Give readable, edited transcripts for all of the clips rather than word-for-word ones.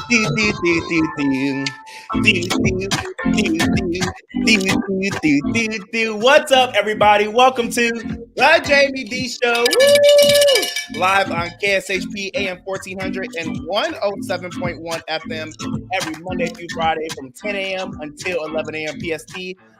Do, do, do, do, do. Do, do, do, do, do, do, do, do, do. What's up, everybody? Welcome to the Jaime Dee Show. Woo! Live on KSHP AM 1400 and 107.1 FM every Monday through Friday from 10 a.m. until 11 a.m. PST,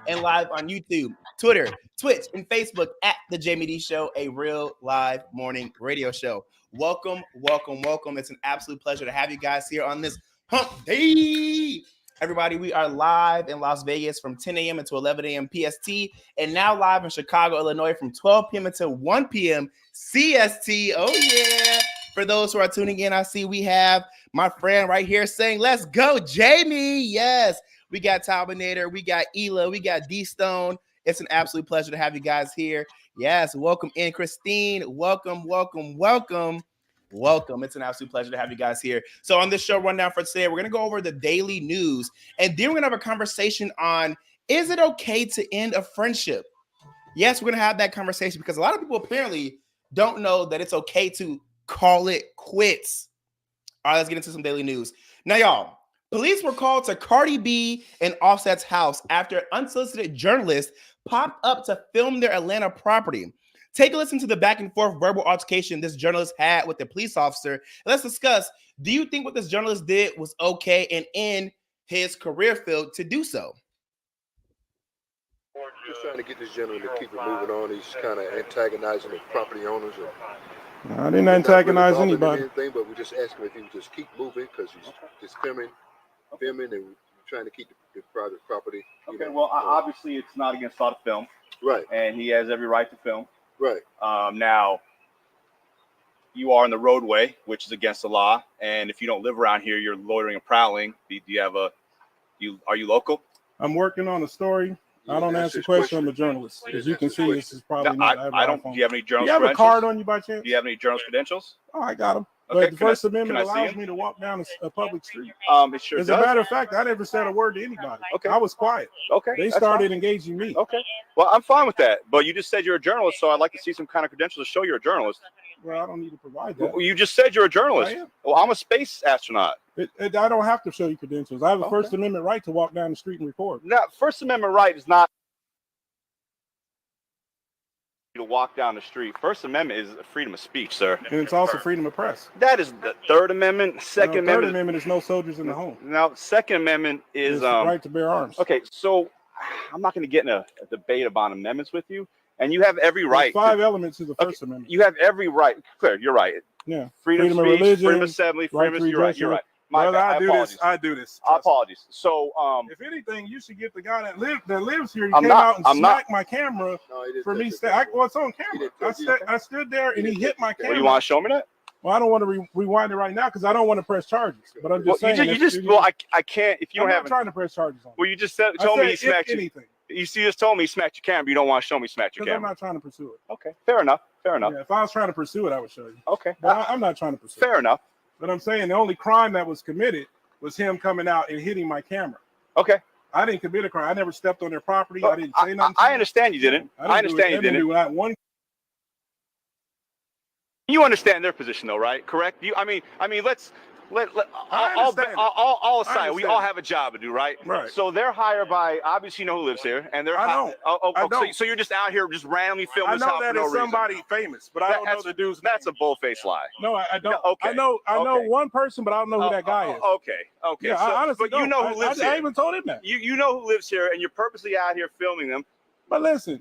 and live on YouTube, Twitter, Twitch, and Facebook at the Jaime Dee Show, a real live morning radio show. Welcome, welcome, welcome. It's an absolute pleasure to have you guys here on this hump day. Everybody, we are live in Las Vegas from 10 a.m. until 11 a.m. PST, and now live in Chicago, Illinois from 12 p.m. until 1 p.m. CST. Oh, yeah. For those who are tuning in, I see we have my friend right here saying, let's go, Jamie. Yes. We got Talbinator, we got Ela, we got D-Stone. It's an absolute pleasure to have you guys here. Yes, welcome in, Christine. Welcome, welcome, welcome, welcome. It's an absolute pleasure to have you guys here. So on this show rundown for today, we're going to go over the daily news, and then we're going to have a conversation on, is it okay to end a friendship? Yes, we're going to have that conversation because a lot of people apparently don't know that it's okay to call it quits. All right, let's get into some daily news. Now, y'all, police were called to Cardi B and Offset's house after unsolicited journalists popped up to film their Atlanta property. Take a listen to the back and forth verbal altercation this journalist had with the police officer. And let's discuss, do you think what this journalist did was okay and in his career field to do so? Just trying to get this gentleman to keep it moving on. He's kind of antagonizing the property owners. I didn't antagonize anybody. Anything, but we just asked him if he would just keep moving because he's just filming, and trying to keep the private property. Okay, well, obviously it's not against law to film. Right. And he has every right to film. Right. Now, you are in the roadway, which is against the law. And if you don't live around here, you're loitering and prowling. Are you local? I'm working on a story. I don't answer questions. I'm a journalist. As you can see, this is probably not. I don't. Do you have any journalist credentials? You have a card on you by chance? Do you have any journalist credentials? Oh, I got them. Okay, but the First Amendment allows me to walk down a public street. It sure As does. a matter of fact, I never said a word to anybody. Okay. I was quiet. Okay. They started engaging me. Okay. Well, I'm fine with that. But you just said you're a journalist, so I'd like to see some kind of credentials to show you're a journalist. Well, I don't need to provide that. Well, you just said you're a journalist. I am. Well, I'm a space astronaut. I don't have to show you credentials. I have a First Amendment right to walk down the street and record. Now, First Amendment right is not to walk down the street. First Amendment is freedom of speech, sir. And it's also freedom of press. That is the Third Amendment. Second Third Amendment is no soldiers in the home. Now, Second Amendment is It's the right to bear arms. Okay, so I'm not going to get in a debate about amendments with you, and you have every right. There's 5 elements to the First Amendment. You have every right. Clear, you're right. Yeah. Freedom of speech, religion, freedom of assembly, freedom of. You're right. You're right. I do this. Apologies. So, if anything, you should get the guy that lives here. He I'm came not- out and I'm smacked my camera for me. It's on camera. I stood there and he hit my camera. Well, you want to show me that? Well, I don't want to rewind it right now because I don't want to press charges. But I'm just saying. I can't. If you don't have. I'm not trying to press charges on. Well, you just told me he smacked you. Anything. You just told me he smacked your camera. You don't want to show me smacked your Because camera. I'm not trying to pursue it. Okay, fair enough. Fair enough. Yeah, if I was trying to pursue it, I would show you. Okay. But I'm not trying to pursue it. Fair enough. But I'm saying the only crime that was committed was him coming out and hitting my camera. Okay. I didn't commit a crime. I never stepped on their property. I didn't say nothing. I understand you didn't. I understand you didn't. Not one. You understand their position, though, right? Correct. I mean, let's all aside. We all have a job to do, right? Right. So they're hired by. Obviously, you know who lives here, and they're. I don't. I don't. So you're just out here just randomly filming this house for no reason. I know that it's somebody famous, but I don't know the dude's name. That's a bull-faced lie. No, I don't. Okay. I know one person, but I don't know who that guy is. Okay. Yeah, I honestly but you know who lives here. I even told him that. You know who lives here, and you're purposely out here filming them. But listen,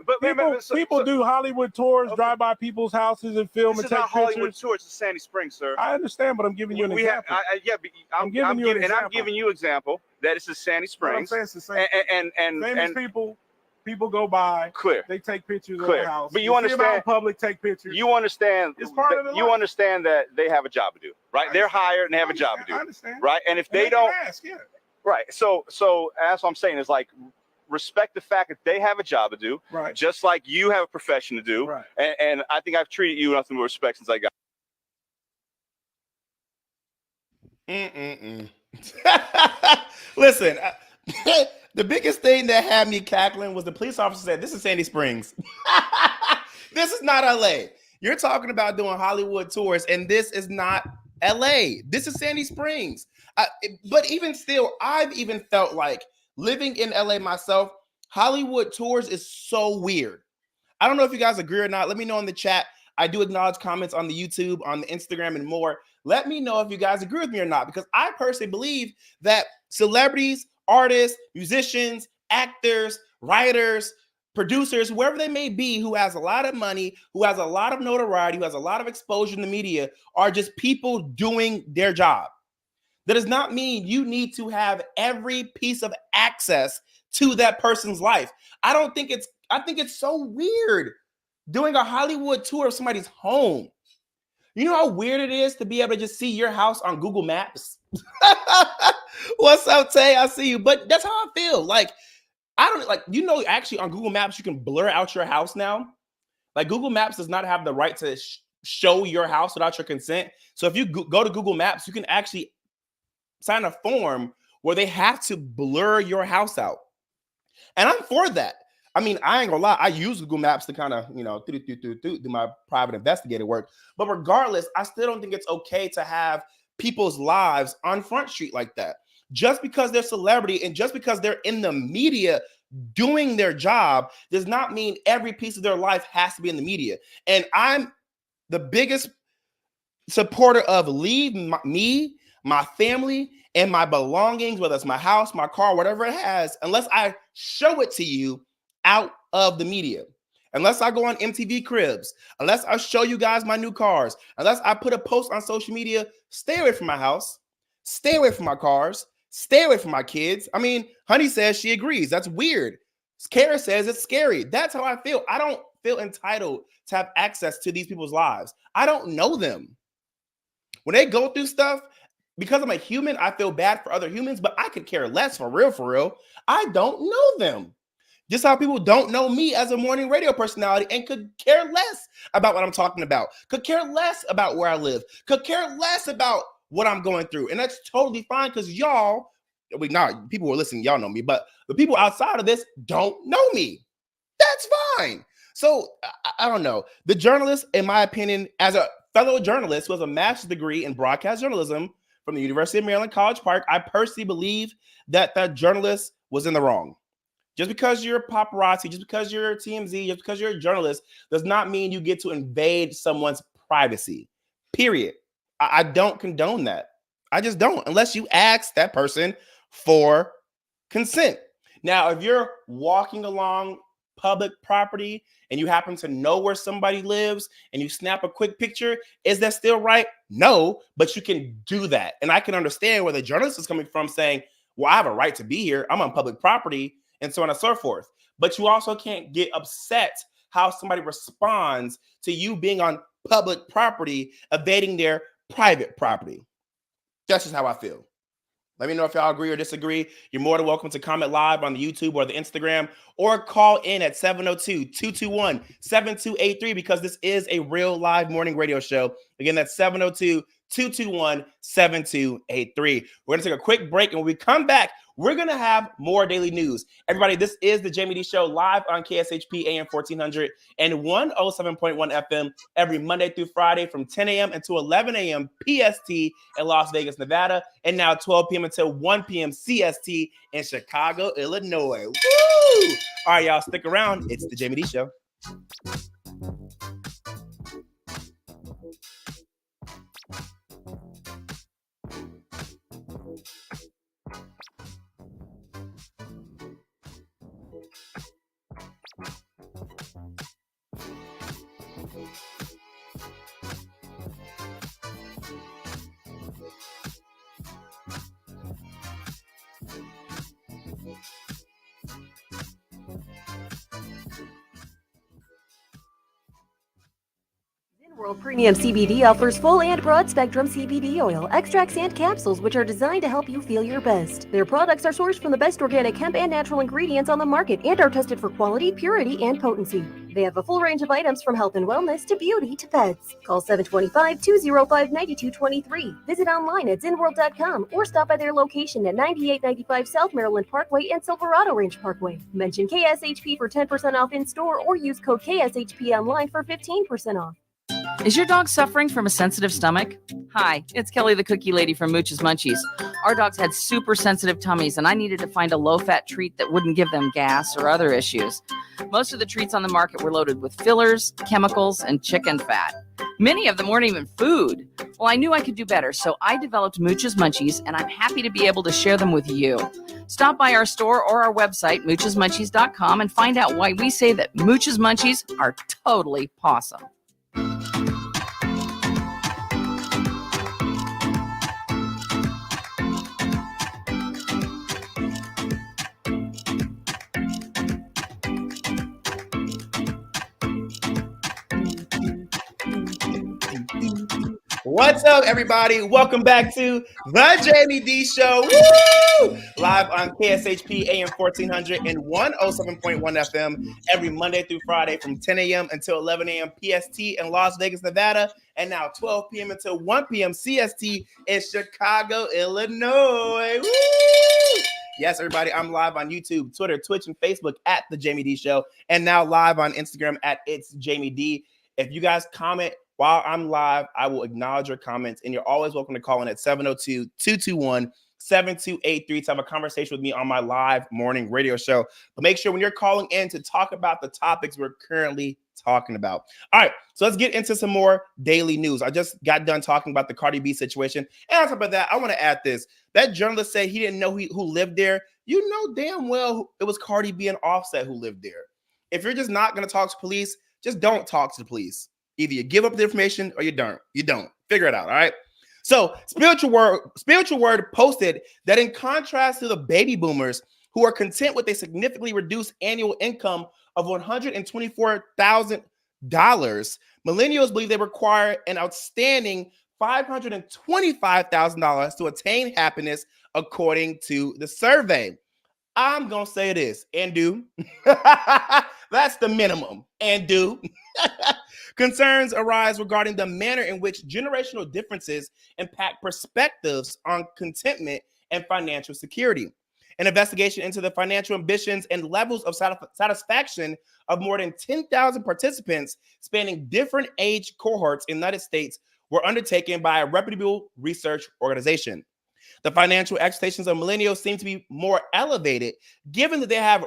people do Hollywood tours, drive by people's houses and film and take pictures. This is not Hollywood tours. It's Sandy Springs, sir. I understand, but I'm giving you an example. I'm giving you an example that this is Sandy Springs. I'm saying it's the same. And famous people go by. Clear. They take pictures of the house. But you understand? Out in public, take pictures. You understand? It's part of the You life. understand that they have a job to do, right? They're hired and they have a job to do. I understand. Right? And if they don't, right? So that's what I'm saying is like. Respect the fact that they have a job to do, right? Just like you have a profession to do, right? And I think I've treated you with nothing but respect since I got. Listen, the biggest thing that had me cackling was the police officer said, "This is Sandy Springs. This is not LA. You're talking about doing Hollywood tours, and this is not LA. This is Sandy Springs. But even still, I've even felt like living in LA myself, Hollywood Tours is so weird. I don't know if you guys agree or not. Let me know in the chat. I do acknowledge comments on the YouTube, on the Instagram, and more. Let me know if you guys agree with me or not, because I personally believe that celebrities, artists, musicians, actors, writers, producers, whoever they may be, who has a lot of money, who has a lot of notoriety, who has a lot of exposure in the media, are just people doing their job. That does not mean you need to have every piece of access to that person's life. I think it's so weird doing a Hollywood tour of somebody's home. You know how weird it is to be able to just see your house on Google Maps? What's up, Tay? I see you. But that's how I feel. Like, actually on Google Maps, you can blur out your house now. Like, Google Maps does not have the right to show your house without your consent. So if you go to Google Maps, you can actually sign a form where they have to blur your house out. And I'm for that. I mean, I ain't gonna lie. I use Google Maps to kind of, do my private investigative work. But regardless, I still don't think it's okay to have people's lives on Front Street like that. Just because they're celebrity and just because they're in the media doing their job does not mean every piece of their life has to be in the media. And I'm the biggest supporter of leave me, my family, and my belongings, whether it's my house, my car, whatever it has, unless I show it to you out of the media. Unless I go on MTV Cribs, unless I show you guys my new cars, unless I put a post on social media, stay away from my house, stay away from my cars, stay away from my kids. I mean, Honey says she agrees. That's weird. Kara says it's scary. That's how I feel. I don't feel entitled to have access to these people's lives. I don't know them. When they go through stuff, because I'm a human, I feel bad for other humans, but I could care less for real. I don't know them. Just how people don't know me as a morning radio personality and could care less about what I'm talking about, could care less about where I live, could care less about what I'm going through. And that's totally fine because people who are listening, y'all know me, but the people outside of this don't know me. That's fine. So I don't know. The journalist, in my opinion, as a fellow journalist who has a master's degree in broadcast journalism from the University of Maryland, College Park, I personally believe that that journalist was in the wrong. Just because you're a paparazzi, just because you're a TMZ, just because you're a journalist, does not mean you get to invade someone's privacy. Period. I don't condone that. I just don't, unless you ask that person for consent. Now, if you're walking along public property and you happen to know where somebody lives and you snap a quick picture, is that still right? No, but you can do that. And I can understand where the journalist is coming from saying, well, I have a right to be here. I'm on public property, and so on and so forth. But you also can't get upset how somebody responds to you being on public property, evading their private property. That's just how I feel. Let me know if y'all agree or disagree. You're more than welcome to comment live on the YouTube or the Instagram, or call in at 702-221-7283 because this is a real live morning radio show. Again, that's 702-221-7283. We're going to take a quick break, and when we come back, we're going to have more daily news. Everybody, this is the Jaime Dee Show live on KSHP AM 1400 and 107.1 FM every Monday through Friday from 10 a.m. until 11 a.m. PST in Las Vegas, Nevada, and now 12 p.m. until 1 p.m. CST in Chicago, Illinois. Woo! All right, y'all, stick around. It's the Jaime Dee Show. World Premium CBD offers full and broad-spectrum CBD oil, extracts, and capsules, which are designed to help you feel your best. Their products are sourced from the best organic hemp and natural ingredients on the market and are tested for quality, purity, and potency. They have a full range of items from health and wellness to beauty to pets. Call 725-205-9223. Visit online at zinworld.com or stop by their location at 9895 South Maryland Parkway and Silverado Range Parkway. Mention KSHP for 10% off in-store or use code KSHP online for 15% off. Is your dog suffering from a sensitive stomach? Hi, it's Kelly the Cookie Lady from Mooch's Munchies. Our dogs had super sensitive tummies, and I needed to find a low-fat treat that wouldn't give them gas or other issues. Most of the treats on the market were loaded with fillers, chemicals, and chicken fat. Many of them weren't even food. Well, I knew I could do better, so I developed Mooch's Munchies, and I'm happy to be able to share them with you. Stop by our store or our website, moochesmunchies.com, and find out why we say that Mooch's Munchies are totally pawsome. What's up, everybody? Welcome back to the Jaime Dee Show. Woo! Live on KSHP AM 1400 and 107.1 FM every Monday through Friday from 10 a.m. until 11 a.m. PST in Las Vegas, Nevada, and now 12 p.m. until 1 p.m. CST in Chicago, Illinois. Woo! Yes, everybody, I'm live on YouTube, Twitter, Twitch, and Facebook at The Jaime Dee Show, and now live on Instagram at It's Jaime Dee. If you guys comment while I'm live, I will acknowledge your comments, and you're always welcome to call in at 702-221-7283 to have a conversation with me on my live morning radio show. But make sure when you're calling in to talk about the topics we're currently talking about. All right, so let's get into some more daily news. I just got done talking about the Cardi B situation. And on top of that, I want to add this. That journalist said he didn't know who lived there. You know damn well it was Cardi B and Offset who lived there. If you're just not going to talk to police, just don't talk to the police. Either you give up the information or you don't. You don't. Figure it out, all right? So Spiritual Word posted that in contrast to the baby boomers who are content with a significantly reduced annual income of $124,000, millennials believe they require an outstanding $525,000 to attain happiness, according to the survey. I'm going to say this, and do. That's the minimum, and do. Concerns arise regarding the manner in which generational differences impact perspectives on contentment and financial security. An investigation into the financial ambitions and levels of satisfaction of more than 10,000 participants spanning different age cohorts in the United States were undertaken by a reputable research organization. The financial expectations of millennials seem to be more elevated, given that they have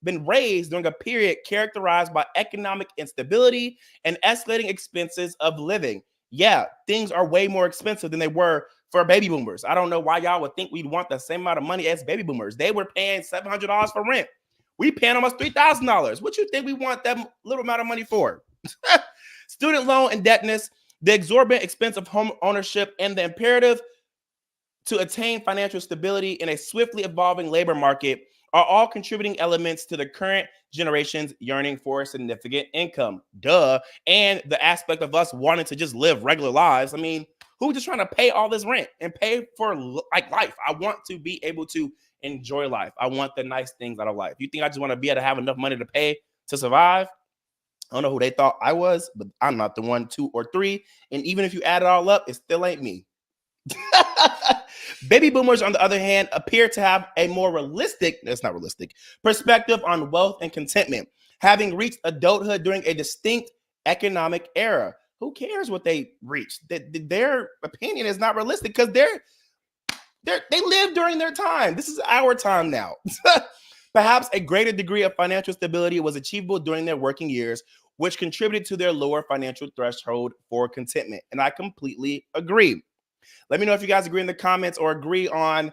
been raised during a period characterized by economic instability and escalating expenses of living. Yeah, things are way more expensive than they were for baby boomers. I don't know why y'all would think we'd want the same amount of money as baby boomers. They were paying $700 for rent. We paying almost $3,000. What you think we want that little amount of money for? Student loan indebtedness, the exorbitant expense of home ownership, and the imperative to attain financial stability in a swiftly evolving labor market are all contributing elements to the current generation's yearning for a significant income. Duh. And the aspect of us wanting to just live regular lives. I mean, who's just trying to pay all this rent and pay for like life? I want to be able to enjoy life. I want the nice things out of life. You think I just want to be able to have enough money to pay to survive? I don't know who they thought I was, but I'm not the 1, 2, or 3. And even if you add it all up, it still ain't me. Baby boomers, on the other hand, appear to have a more perspective on wealth and contentment, having reached adulthood during a distinct economic era. Who cares what they reached? Their opinion is not realistic because they lived during their time. This is our time now. Perhaps a greater degree of financial stability was achievable during their working years, which contributed to their lower financial threshold for contentment. And I completely agree. Let me know if you guys agree in the comments or agree on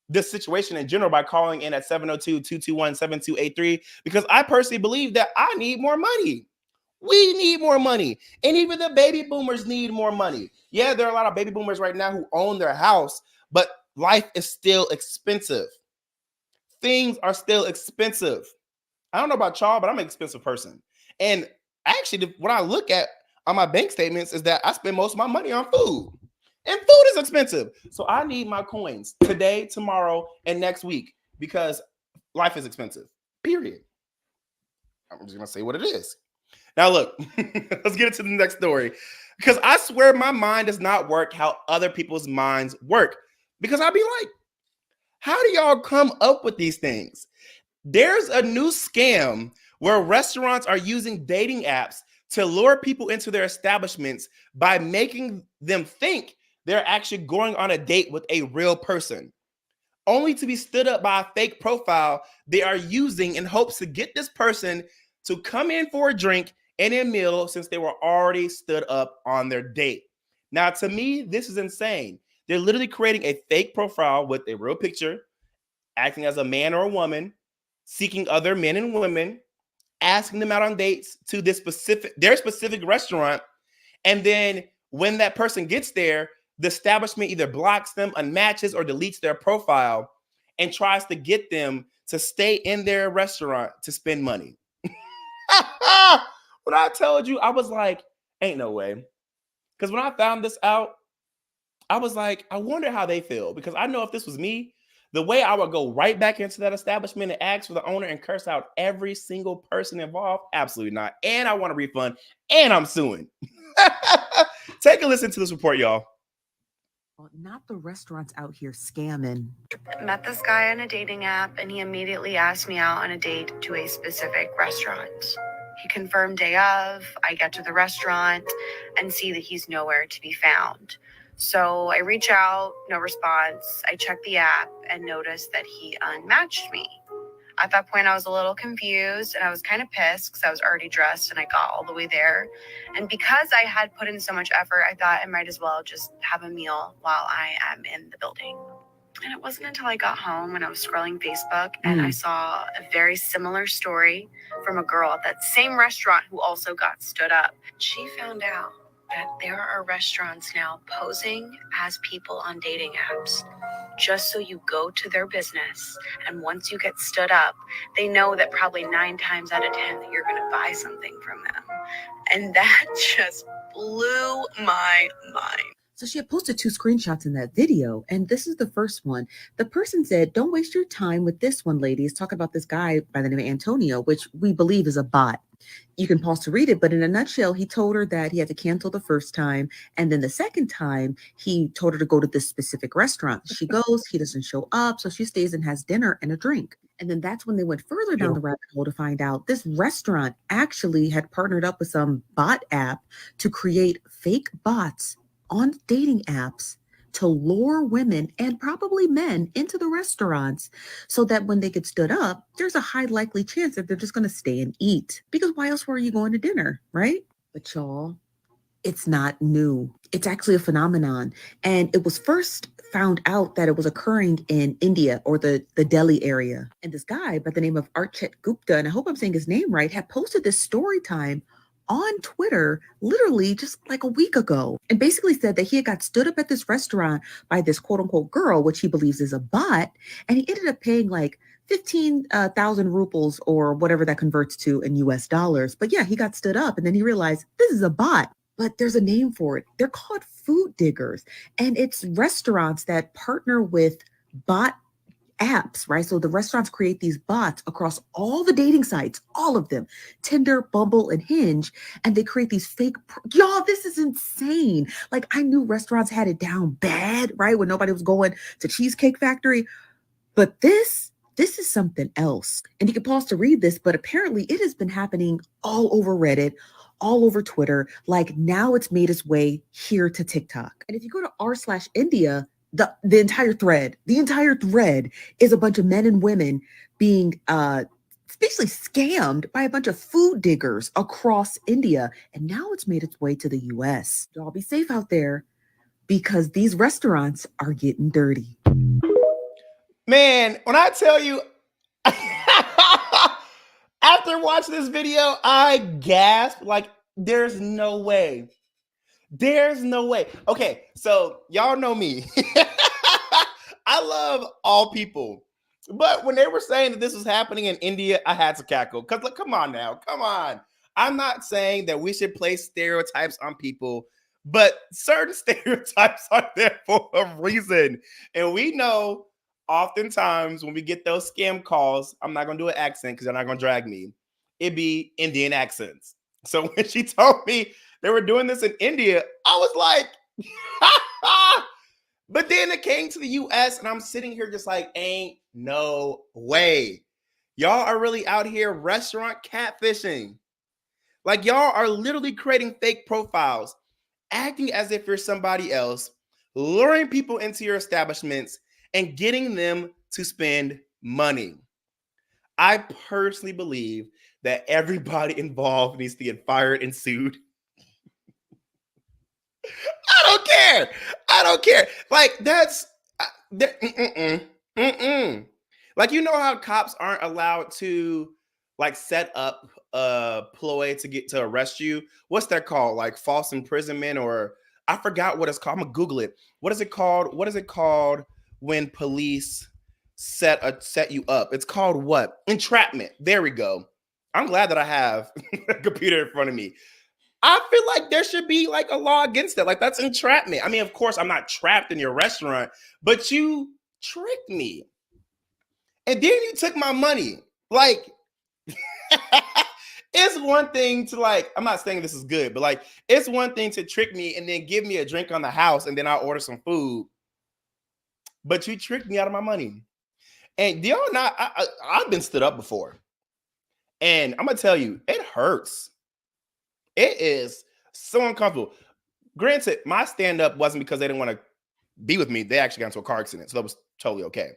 this situation in general by calling in at 702-221-7283, because I personally believe that I need more money. We need more money. And even the baby boomers need more money. Yeah, there are a lot of baby boomers right now who own their house, but life is still expensive. Things are still expensive. I don't know about y'all, but I'm an expensive person. And actually, what I look at on my bank statements is that I spend most of my money on food. And food is expensive. So I need my coins today, tomorrow, and next week because life is expensive, period. I'm just going to say what it is. Now, look, let's get into the next story, because I swear my mind does not work how other people's minds work, because I'll be like, how do y'all come up with these things? There's a new scam where restaurants are using dating apps to lure people into their establishments by making them think they're actually going on a date with a real person, only to be stood up by a fake profile they are using in hopes to get this person to come in for a drink and a meal since they were already stood up on their date. Now, to me, this is insane. They're literally creating a fake profile with a real picture, acting as a man or a woman, seeking other men and women, asking them out on dates to their specific restaurant, and then when that person gets there, the establishment either blocks them, unmatches, or deletes their profile and tries to get them to stay in their restaurant to spend money. When I told you, I was like, ain't no way. Because when I found this out, I was like, I wonder how they feel. Because I know if this was me, the way I would go right back into that establishment and ask for the owner and curse out every single person involved, absolutely not. And I want a refund, and I'm suing. Take a listen to this report, y'all. Well, not the restaurants out here scamming. Met this guy on a dating app, and he immediately asked me out on a date to a specific restaurant. He confirmed day of. I get to the restaurant and see that he's nowhere to be found. So I reach out, no response. I check the app and notice that he unmatched me. At that point, I was a little confused and I was kind of pissed because I was already dressed and I got all the way there. And because I had put in so much effort, I thought I might as well just have a meal while I am in the building. And it wasn't until I got home when I was scrolling Facebook and I saw a very similar story from a girl at that same restaurant who also got stood up. She found out that there are restaurants now posing as people on dating apps just so you go to their business. And once you get stood up, they know that probably 9 times out of 10 that you're going to buy something from them. And that just blew my mind. So she had posted 2 screenshots in that video, and this is the first one. The person said, don't waste your time with this one, ladies. Talk about this guy by the name of Antonio, which we believe is a bot. You can pause to read it, but in a nutshell, he told her that he had to cancel the first time. And then the second time, he told her to go to this specific restaurant. She goes, he doesn't show up. So she stays and has dinner and a drink. And then that's when they went further down the rabbit hole to find out this restaurant actually had partnered up with some bot app to create fake bots on dating apps to lure women and probably men into the restaurants so that when they get stood up, there's a high likely chance that they're just going to stay and eat. Because why else were you going to dinner, right? But y'all, it's not new. It's actually a phenomenon. And it was first found out that it was occurring in India or the Delhi area. And this guy by the name of Archet Gupta, and I hope I'm saying his name right, had posted this story time on Twitter literally just like a week ago, and basically said that he had got stood up at this restaurant by this quote unquote girl, which he believes is a bot, and he ended up paying like 15,000 rupees or whatever that converts to in US dollars. But yeah, he got stood up and then he realized this is a bot. But there's a name for it. They're called food diggers, and it's restaurants that partner with bot apps, right? So the restaurants create these bots across all the dating sites, all of them, Tinder, Bumble, and Hinge, and they create these fake, y'all, this is insane. Like, I knew restaurants had it down bad, right? When nobody was going to Cheesecake Factory, but this is something else. And you can pause to read this, but apparently it has been happening all over Reddit, all over Twitter. Like, now it's made its way here to TikTok. And if you go to r/India, the entire thread is a bunch of men and women being basically scammed by a bunch of food diggers across India. And now it's made its way to the US. Y'all be safe out there because these restaurants are getting dirty. Man, when I tell you, after watching this video, I gasped like, there's no way. There's no way. Okay, so y'all know me. I love all people. But when they were saying that this was happening in India, I had to cackle. Because, like, come on now. Come on. I'm not saying that we should place stereotypes on people, but certain stereotypes are there for a reason. And we know oftentimes when we get those scam calls, I'm not going to do an accent because they're not going to drag me. It'd be Indian accents. So when she told me they were doing this in India, I was like, but then it came to the US and I'm sitting here just like, ain't no way. Y'all are really out here restaurant catfishing. Like, y'all are literally creating fake profiles, acting as if you're somebody else, luring people into your establishments, and getting them to spend money. I personally believe that everybody involved needs to get fired and sued. I don't care. I don't care. Like, that's like, you know how cops aren't allowed to like set up a ploy to get to arrest you? What's that called? Like false imprisonment, or I forgot what it's called. I'm gonna Google it. What is it called? What is it called when police set you up? It's called what? Entrapment. There we go. I'm glad that I have a computer in front of me. I feel like there should be like a law against that. Like, that's entrapment. I mean, of course, I'm not trapped in your restaurant, but you tricked me. And then you took my money. Like, it's one thing to like, I'm not saying this is good, but like, it's one thing to trick me and then give me a drink on the house and then I'll order some food. But you tricked me out of my money. And do y'all not, I've been stood up before. And I'm going to tell you, it hurts. It is so uncomfortable. Granted, my stand-up wasn't because they didn't want to be with me. They actually got into a car accident, so that was totally okay.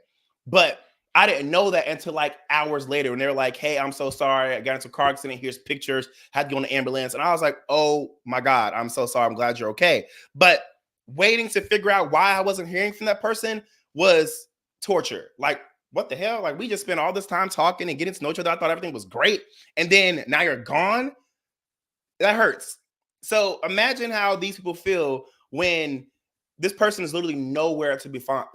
But I didn't know that until like hours later when they were like, hey, I'm so sorry. I got into a car accident. Here's pictures. Had to go on the ambulance. And I was like, oh my God, I'm so sorry. I'm glad you're okay. But waiting to figure out why I wasn't hearing from that person was torture. Like, what the hell? Like, we just spent all this time talking and getting to know each other. I thought everything was great. And then now you're gone. That hurts. So imagine how these people feel when this person is literally nowhere to be found.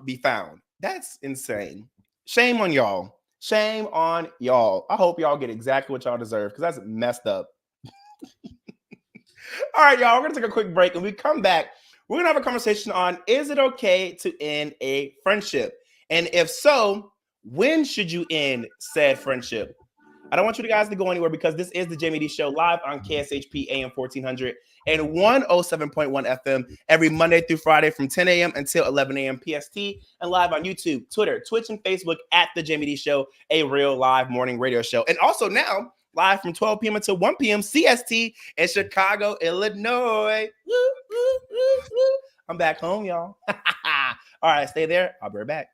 That's insane. Shame on y'all. Shame on y'all. I hope y'all get exactly what y'all deserve, because that's messed up. All right, y'all, we're going to take a quick break. And we come back, we're going to have a conversation on, is it okay to end a friendship? And if so, when should you end said friendship? I don't want you guys to go anywhere, because this is the Jaime Dee Show live on KSHP AM 1400 and 107.1 FM every Monday through Friday from 10 a.m. until 11 a.m. PST, and live on YouTube, Twitter, Twitch, and Facebook at the Jaime Dee Show, a real live morning radio show. And also now live from 12 p.m. until 1 p.m. CST in Chicago, Illinois. Woo, woo, woo, woo. I'm back home, y'all. All right, stay there. I'll be right back.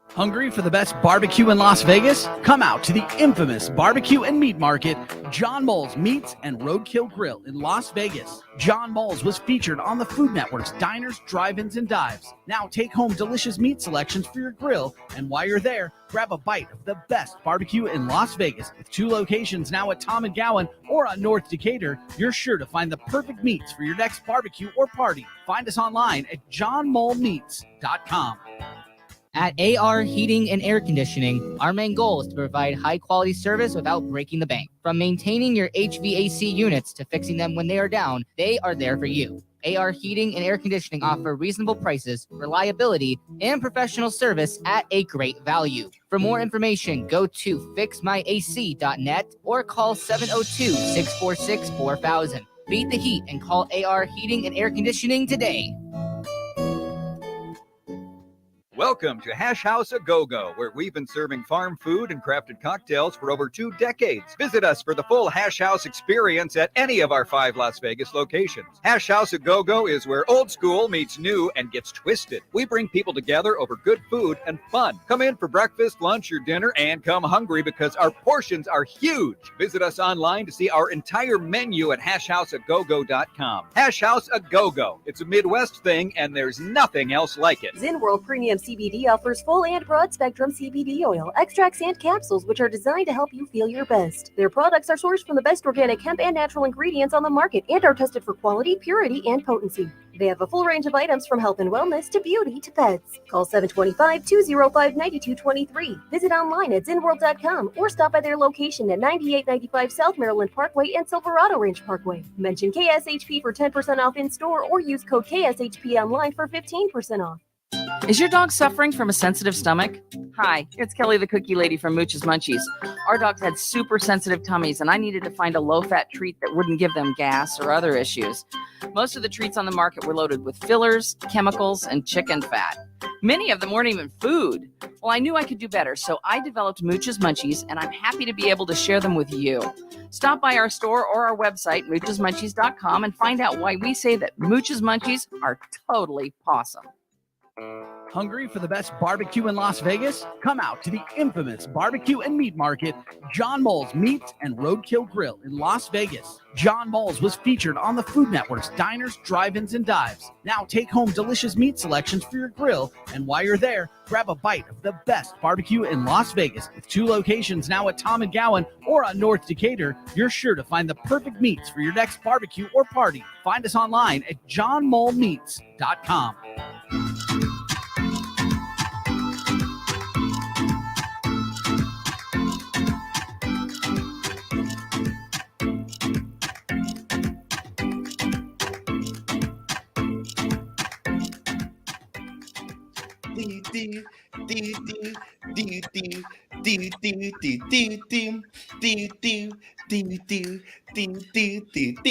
Hungry for the best barbecue in Las Vegas? Come out to the infamous barbecue and meat market, John Mole's Meats and Roadkill Grill in Las Vegas. John Mole's was featured on the Food Network's Diners, Drive-Ins, and Dives. Now take home delicious meat selections for your grill, and while you're there, grab a bite of the best barbecue in Las Vegas. With 2 locations now at Tom and Gowan or on North Decatur, you're sure to find the perfect meats for your next barbecue or party. Find us online at johnmolemeats.com. At AR Heating and Air Conditioning, our main goal is to provide high-quality service without breaking the bank. From maintaining your HVAC units to fixing them when they are down, they are there for you. AR Heating and Air Conditioning offer reasonable prices, reliability, and professional service at a great value. For more information, go to fixmyac.net or call 702-646-4000. Beat the heat and call AR Heating and Air Conditioning today. Welcome to Hash House A Go-Go, where we've been serving farm food and crafted cocktails for over 2 decades. Visit us for the full Hash House experience at any of our 5 Las Vegas locations. Hash House A Go-Go is where old school meets new and gets twisted. We bring people together over good food and fun. Come in for breakfast, lunch, or dinner, and come hungry because our portions are huge. Visit us online to see our entire menu at hashhouseagogo.com. Hash House A Go-Go. It's a Midwest thing, and there's nothing else like it. Zen World Premium CBD offers full and broad spectrum CBD oil, extracts, and capsules, which are designed to help you feel your best. Their products are sourced from the best organic hemp and natural ingredients on the market and are tested for quality, purity, and potency. They have a full range of items from health and wellness to beauty to pets. Call 725-205-9223. Visit online at zenworld.com or stop by their location at 9895 South Maryland Parkway and Silverado Ranch Parkway. Mention KSHP for 10% off in store or use code KSHP online for 15% off. Is your dog suffering from a sensitive stomach? Hi, it's Kelly the Cookie Lady from Mooch's Munchies. Our dogs had super sensitive tummies, and I needed to find a low-fat treat that wouldn't give them gas or other issues. Most of the treats on the market were loaded with fillers, chemicals, and chicken fat. Many of them weren't even food. Well, I knew I could do better, so I developed Mooch's Munchies, and I'm happy to be able to share them with you. Stop by our store or our website, moochesmunchies.com, and find out why we say that Mooch's Munchies are totally awesome. Hungry for the best barbecue in Las Vegas? Come out to the infamous barbecue and meat market, John Mole's Meats and Roadkill Grill in Las Vegas. John Mole's was featured on the Food Network's Diners, Drive-Ins, and Dives. Now take home delicious meat selections for your grill, and while you're there, grab a bite of the best barbecue in Las Vegas. With 2 locations now at Tom and Gowan or on North Decatur, you're sure to find the perfect meats for your next barbecue or party. Find us online at johnmolemeats.com.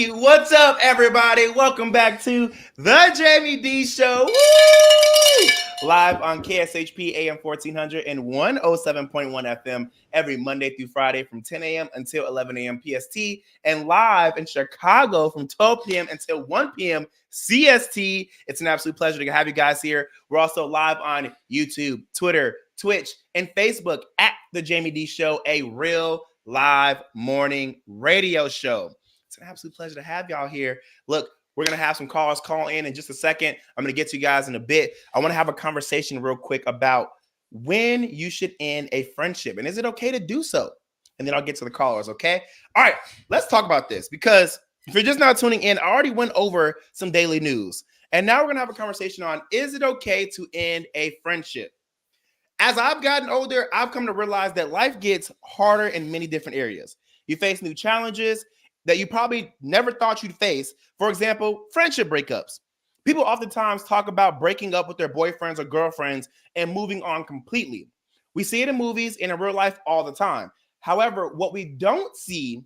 What's up, everybody? Welcome back to the Jaime Dee Show. Woo! Live on KSHP AM 1400 and 107.1 FM every Monday through Friday from 10 a.m. until 11 a.m. PST, and live in Chicago from 12 p.m. until 1 p.m. CST. It's an absolute pleasure to have you guys here. We're also live on YouTube, Twitter, Twitch, and Facebook at the Jaime Dee Show, a real live morning radio show. It's an absolute pleasure to have y'all here. Look, we're going to have some callers call in just a second. I'm going to get to you guys in a bit. I want to have a conversation real quick about when you should end a friendship, and is it okay to do so? And then I'll get to the callers, okay? All right, let's talk about this, because if you're just not tuning in, I already went over some daily news, and now we're going to have a conversation on, is it okay to end a friendship? As I've gotten older, I've come to realize that life gets harder in many different areas. You face new challenges that you probably never thought you'd face. For example, friendship breakups. People oftentimes talk about breaking up with their boyfriends or girlfriends and moving on completely. We see it in movies and in real life all the time. However, what we don't see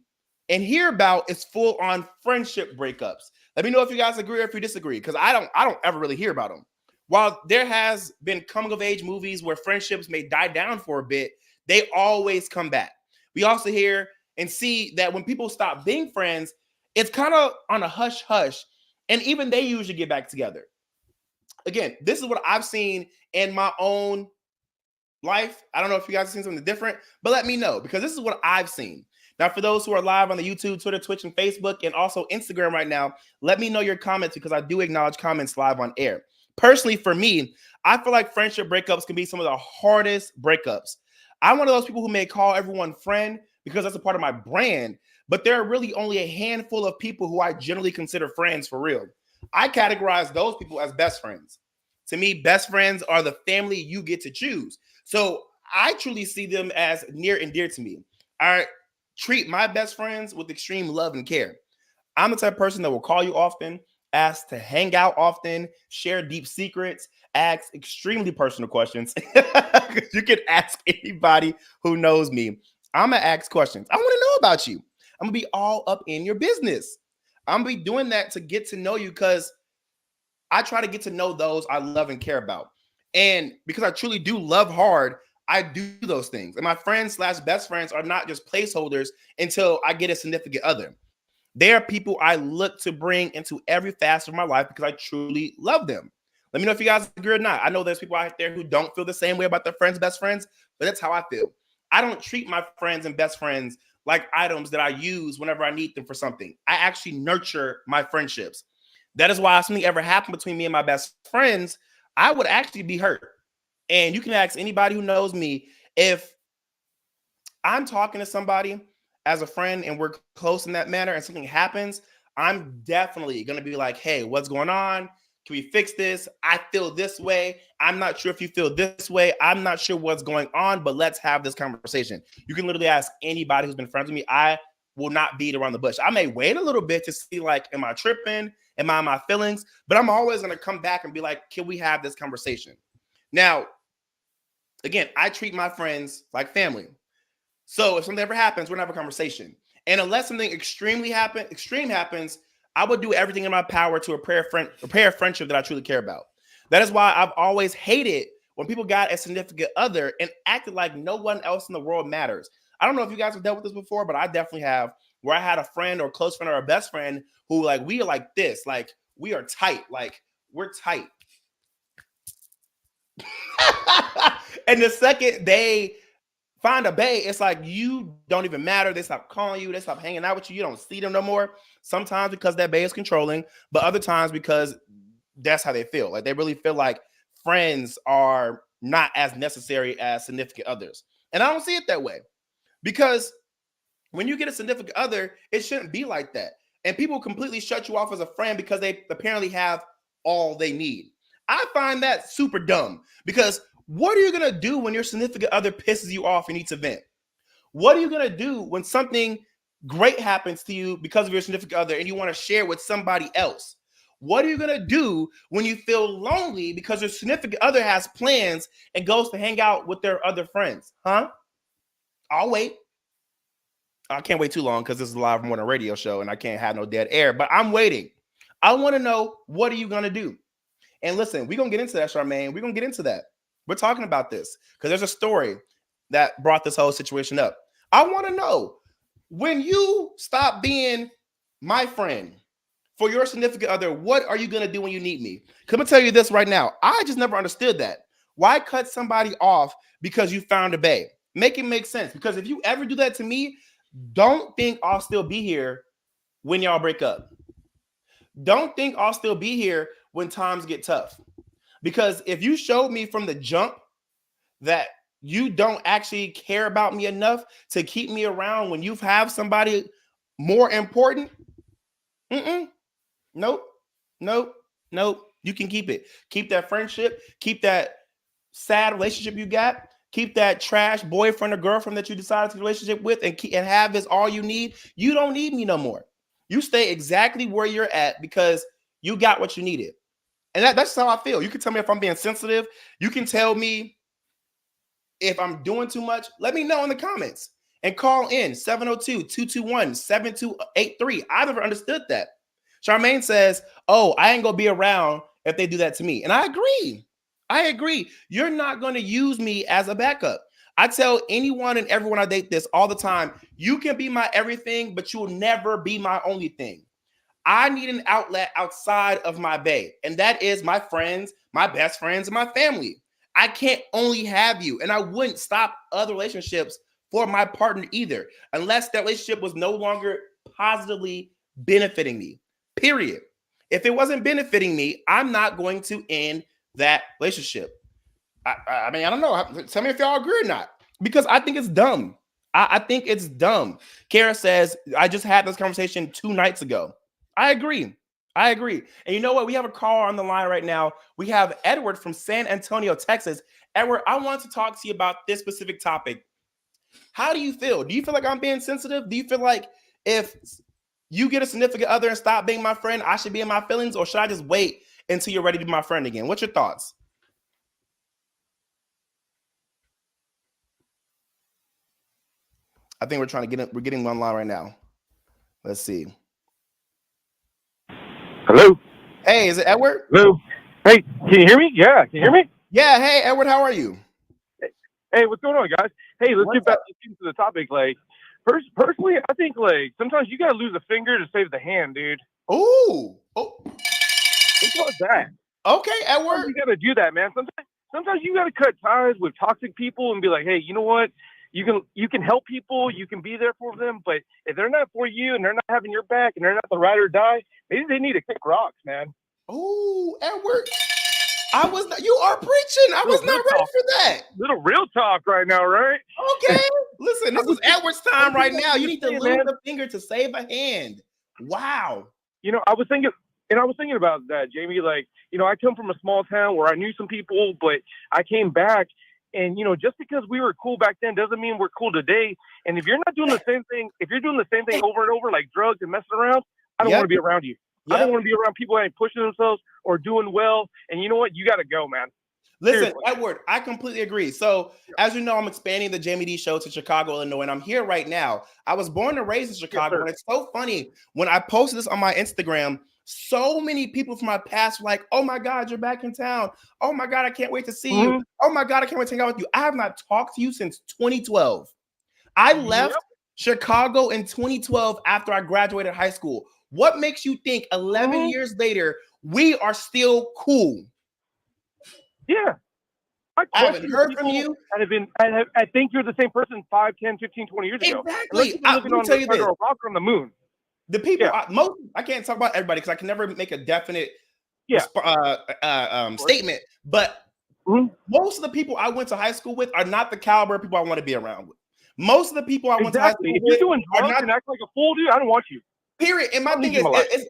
and hear about is full-on friendship breakups. Let me know if you guys agree or if you disagree, because I don't ever really hear about them. While there has been coming-of-age movies where friendships may die down for a bit, they always come back. We also hear and see that when people stop being friends, it's kind of on a hush-hush, and even they usually get back together. Again, this is what I've seen in my own life. I don't know if you guys have seen something different, but let me know, because this is what I've seen. Now, for those who are live on the YouTube, Twitter, Twitch, and Facebook, and also Instagram right now, let me know your comments, because I do acknowledge comments live on air. Personally, for me, I feel like friendship breakups can be some of the hardest breakups. I'm one of those people who may call everyone friend because that's a part of my brand, but there are really only a handful of people who I generally consider friends for real. I categorize those people as best friends. To me, best friends are the family you get to choose. So I truly see them as near and dear to me. I treat my best friends with extreme love and care. I'm the type of person that will call you often, ask to hang out often, share deep secrets, ask extremely personal questions. You can ask anybody who knows me. I'm going to ask questions. I want to know about you. I'm going to be all up in your business. I'm going to be doing that to get to know you, because I try to get to know those I love and care about. And because I truly do love hard, I do those things. And my friends / best friends are not just placeholders until I get a significant other. They are people I look to bring into every facet of my life because I truly love them. Let me know if you guys agree or not. I know there's people out there who don't feel the same way about their friends, best friends, but that's how I feel. I don't treat my friends and best friends like items that I use whenever I need them for something. I actually nurture my friendships. That is why if something ever happened between me and my best friends, I would actually be hurt. And you can ask anybody who knows me, if I'm talking to somebody as a friend and we're close in that manner and something happens, I'm definitely going to be like, hey, what's going on? Can we fix this? I feel this way. I'm not sure if you feel this way. I'm not sure what's going on, but let's have this conversation. You can literally ask anybody who's been friends with me. I will not beat around the bush. I may wait a little bit to see, like, am I tripping? Am I in my feelings? But I'm always going to come back and be like, can we have this conversation? Now, again, I treat my friends like family. So if something ever happens, we're gonna have a conversation. And unless something extreme happens, I would do everything in my power to repair a friendship that I truly care about. That is why I've always hated when people got a significant other and acted like no one else in the world matters. I don't know if you guys have dealt with this before, but I definitely have, where I had a friend or a close friend or a best friend who, like, we are like this, like we are tight, like we're tight. And the second they find a bae, it's like you don't even matter. They stop calling you, they stop hanging out with you, you don't see them no more. Sometimes because that bae is controlling, but other times because that's how they feel. Like they really feel like friends are not as necessary as significant others. And I don't see it that way, because when you get a significant other, it shouldn't be like that. And people completely shut you off as a friend because they apparently have all they need. I find that super dumb, because what are you going to do when your significant other pisses you off and needs to vent? What are you going to do when something great happens to you because of your significant other and you want to share with somebody else? What are you going to do when you feel lonely because your significant other has plans and goes to hang out with their other friends? Huh? I'll wait. I can't wait too long because this is a live morning radio show and I can't have no dead air, but I'm waiting. I want to know, what are you going to do? And listen, we're going to get into that, Charmaine. We're going to get into that. We're talking about this because there's a story that brought this whole situation up. I want to know, when you stop being my friend for your significant other, what are you going to do when you need me? Because I'm going to tell you this right now. I just never understood that. Why cut somebody off because you found a bae? Make it make sense. Because if you ever do that to me, don't think I'll still be here when y'all break up. Don't think I'll still be here when times get tough. Because if you showed me from the jump that you don't actually care about me enough to keep me around when you have somebody more important, nope. You can keep it. Keep that friendship. Keep that sad relationship you got. Keep that trash boyfriend or girlfriend that you decided to relationship with, and have this all you need. You don't need me no more. You stay exactly where you're at because you got what you needed. And that's how I feel. You can tell me if I'm being sensitive. You can tell me if I'm doing too much. Let me know in the comments and call in 702-221-7283. I never understood that. Charmaine says, oh, I ain't gonna be around if they do that to me. And I agree. You're not going to use me as a backup. I tell anyone and everyone I date this all the time. You can be my everything, but you'll never be my only thing. I need an outlet outside of my bae, and that is my friends, my best friends, and my family. I can't only have you, and I wouldn't stop other relationships for my partner either, unless that relationship was no longer positively benefiting me, period. If it wasn't benefiting me, I'm not going to end that relationship. I mean, I don't know. Tell me if y'all agree or not, because I think it's dumb. I think it's dumb. Kara says, I just had this conversation 2 nights ago. I agree. And you know what? We have a caller on the line right now. We have Edward from San Antonio, Texas. Edward, I want to talk to you about this specific topic. How do you feel? Do you feel like I'm being sensitive? Do you feel like if you get a significant other and stop being my friend, I should be in my feelings, or should I just wait until you're ready to be my friend again? What's your thoughts? I think we're getting online right now. Let's see. Hello. Hey, is it Edward? Hello. Hey, can you hear me? Yeah, can you hear me? Yeah. Hey, Edward, how are you? Hey, what's going on, guys? Hey, let's get back into the topic. Like, personally, I think like sometimes you gotta lose a finger to save the hand, dude. Oh. Think about that. Okay, Edward. Sometimes you gotta do that, man. Sometimes you gotta cut ties with toxic people and be like, hey, you know what? You can help people, you can be there for them, but if they're not for you and they're not having your back and they're not the ride or die, maybe they need to kick rocks, man. Oh, Edward, you are preaching. I was not ready for that. Little real talk right now, right? Okay, listen, this is Edward's time right now. You need to lose a finger to save a hand. Wow. You know, I was thinking about that, Jamie. Like, you know, I come from a small town where I knew some people, but I came back. And, you know, just because we were cool back then doesn't mean we're cool today. And if you're not doing the same thing, if you're doing the same thing over and over, like drugs and messing around, I don't want to be around you. I don't want to be around people that ain't pushing themselves or doing well. And you know what? You got to go, man. Listen, Seriously. Edward, I completely agree. So, as you know, I'm expanding the Jaime Dee show to Chicago, Illinois, and I'm here right now. I was born and raised in Chicago, sir. and it's so funny when I posted this on my Instagram. So many people from my past were like, "Oh my God, you're back in town! Oh my God, I can't wait to see you! Oh my God, I can't wait to hang out with you!" I have not talked to you since 2012. I left Chicago in 2012 after I graduated high school. What makes you think 11 years later we are still cool? Yeah. I haven't heard from you. I think you're the same person 5, 10, 15, 20 years ago. Exactly. Unless you've been looking Let me on tell you under this. a rock on the moon. The people, I can't talk about everybody because I can never make a definite statement. But most of the people I went to high school with are not the caliber of people I want to be around with. Most of the people I went to high school If with you're doing drugs and act like a fool, dude, I don't want you. Period. And my thing is,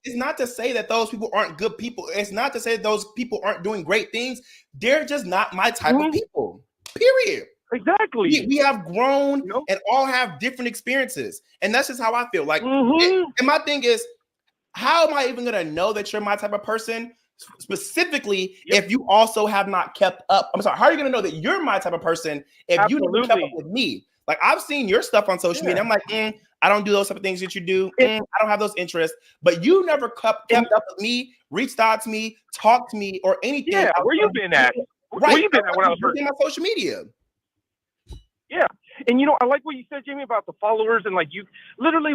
it's not to say that those people aren't good people. It's not to say that those people aren't doing great things. They're just not my type of people. Period. Exactly. We have grown and all have different experiences. And that's just how I feel. Like, and my thing is, how am I even going to know that you're my type of person? Specifically, if you also have not kept up. I'm sorry, how are you going to know that you're my type of person if you never kept up with me? Like, I've seen your stuff on social media. I'm like, I don't do those type of things that you do. I don't have those interests. But you never kept up with me, reached out to me, talked to me, or anything. Yeah, where you been at? Right. Where you been at when I was in my social media? Yeah. And I like what you said, Jamie, about the followers and like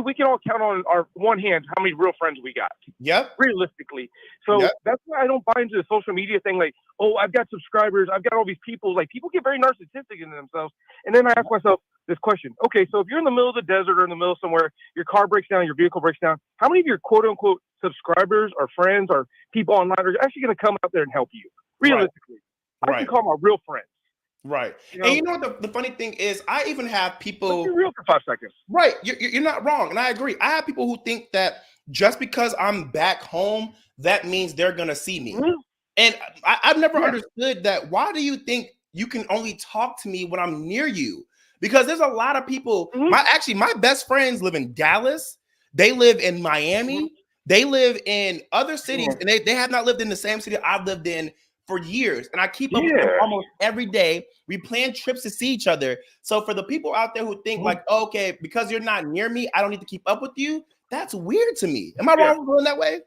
we can all count on our one hand how many real friends we got. Yep. Realistically. So that's why I don't buy into the social media thing. Like, oh, I've got subscribers. I've got all these people. Like, people get very narcissistic in themselves. And then I ask myself this question. Okay, so if you're in the middle of the desert or in the middle of somewhere, your car breaks down, your vehicle breaks down, how many of your quote unquote subscribers or friends or people online are actually going to come out there and help you? Realistically. I can call my real friends. Right. And you know what the funny thing is, I even have people. Let's be real for 5 seconds. Right. You're not wrong. And I agree. I have people who think that just because I'm back home, that means they're going to see me. And I've never understood that. Why do you think you can only talk to me when I'm near you? Because there's a lot of people. My best friends live in Dallas. They live in Miami. They live in other cities. And they have not lived in the same city I've lived in for years, and I keep up with them almost every day. We plan trips to see each other. So for the people out there who think like, okay, because you're not near me, I don't need to keep up with you. That's weird to me. Am I wrong for going that way?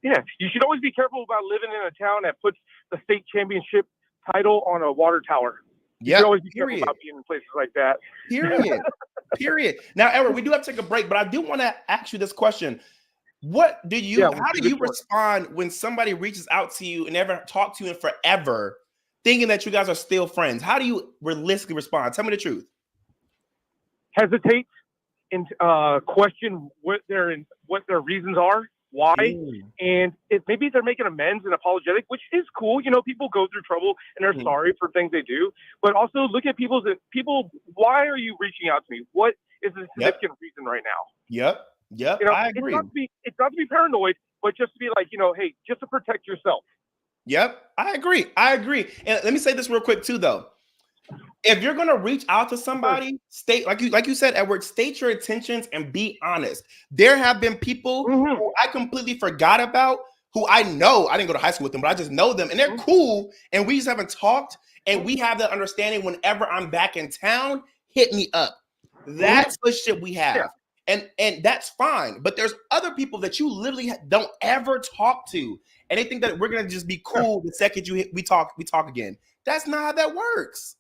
Yeah, you should always be careful about living in a town that puts the state championship title on a water tower. You should always be careful about being in places like that. Period. Now, Edward, we do have to take a break, but I do want to ask you this question. How do you respond when somebody reaches out to you and never talked to you in forever, thinking that you guys are still friends? How do you realistically respond? Tell me the truth. Hesitate and question what their reasons are, why, and if maybe they're making amends and apologetic, which is cool. People go through trouble and they're sorry for things they do, but also look at people. Why are you reaching out to me? What is the significant reason right now? Yep, I agree. It's not to be paranoid, but just to be like, hey, just to protect yourself. Yep, I agree. And let me say this real quick too, though. If you're gonna reach out to somebody, state like you said, Edward, state your intentions and be honest. There have been people who I completely forgot about, who I know I didn't go to high school with them, but I just know them, and they're cool, and we just haven't talked, and we have that understanding. Whenever I'm back in town, hit me up. That's the shit we have. And that's fine. But there's other people that you literally don't ever talk to. And they think that we're going to just be cool the second we talk again. That's not how that works.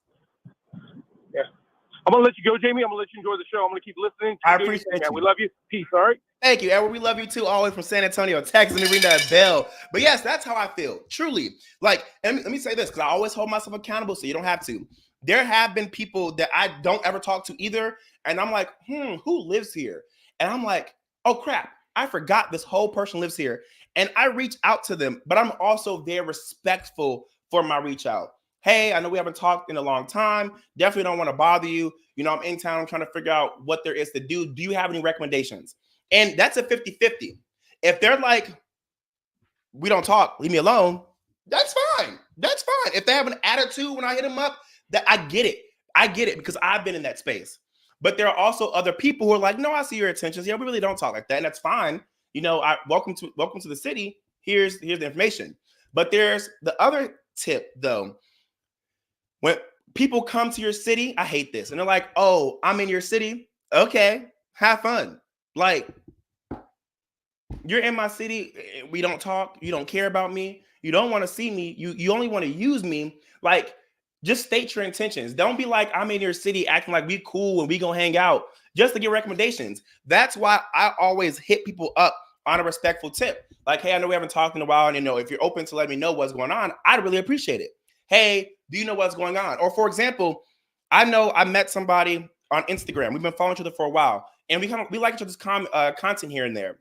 Yeah. I'm going to let you go, Jamie. I'm going to let you enjoy the show. I'm going to keep listening. I appreciate you. Man. We love you. Peace, all right? Thank you, Edward. We love you too, all the way from San Antonio, Texas. Let me ring that bell. But yes, that's how I feel. Truly. Like, and let me say this, because I always hold myself accountable, so you don't have to. There have been people that I don't ever talk to either. And I'm like, who lives here? And I'm like, oh crap, I forgot this whole person lives here. And I reach out to them, but I'm also very respectful for my reach out. Hey, I know we haven't talked in a long time. Definitely don't want to bother you. I'm in town trying to figure out what there is to do. Do you have any recommendations? And that's a 50-50. If they're like, we don't talk, leave me alone, that's fine. That's fine. If they have an attitude when I hit them up, that I get it. I get it because I've been in that space. But there are also other people who are like, no, I see your intentions. Yeah, we really don't talk like that. And that's fine. Welcome to the city. Here's the information. But there's the other tip though. When people come to your city, I hate this. And they're like, oh, I'm in your city. Okay, have fun. Like, you're in my city. We don't talk. You don't care about me. You don't want to see me. You only want to use me. Like, just state your intentions. Don't be like, I'm in your city acting like we cool and we gonna hang out just to get recommendations. That's why I always hit people up on a respectful tip. Like, hey, I know we haven't talked in a while, and if you're open to let me know what's going on, I'd really appreciate it. Hey, do you know what's going on? Or for example, I know I met somebody on Instagram. We've been following each other for a while, and we like each other's content here and there.